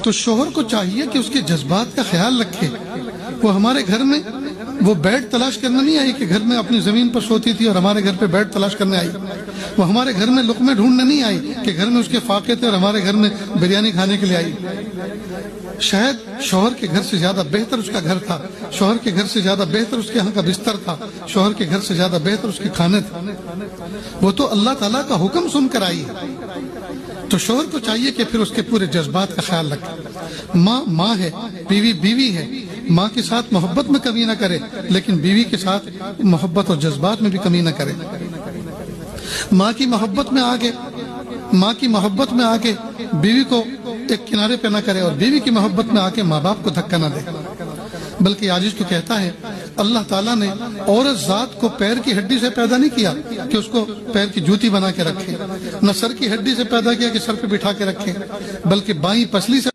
تو شوہر کو چاہیے کہ اس کے جذبات کا خیال رکھے. وہ ہمارے گھر میں وہ بیڈ تلاش کرنا نہیں آئی کہ گھر میں اپنی زمین پر سوتی تھی اور ہمارے گھر پہ بیڈ تلاش کرنے آئی. وہ ہمارے گھر میں لقمے ڈھونڈنے نہیں آئی کہ گھر میں اس کے فاقے تھے اور ہمارے گھر میں بریانی کھانے کے لیے آئی. شاید شوہر کے گھر سے زیادہ بہتر اس کا گھر تھا, شوہر کے گھر سے زیادہ بہتر اس کے یہاں کا بستر تھا, شوہر کے گھر سے زیادہ بہتر اس کے کھانے تھے. وہ تو اللہ تعالیٰ کا حکم سن کر آئی. تو شوہر کو چاہیے کہ پھر اس کے پورے جذبات کا خیال رکھے. ماں ماں ہے, بیوی بیوی ہے. ماں کے ساتھ محبت میں کمی نہ کرے, لیکن بیوی کے ساتھ محبت اور جذبات میں بھی کمی نہ کرے. ماں کی محبت میں آ کے بیوی کو ایک کنارے پہ نہ کرے, اور بیوی کی محبت میں آ کے ماں باپ کو دھکا نہ دے. بلکہ عاجز کو کہتا ہے اللہ تعالیٰ نے عورت ذات کو پیر کی ہڈی سے پیدا نہیں کیا کہ اس کو پیر کی جوتی بنا کے رکھے, نہ سر کی ہڈی سے پیدا کیا کہ سر پہ بٹھا کے رکھے, بلکہ بائیں پسلی سے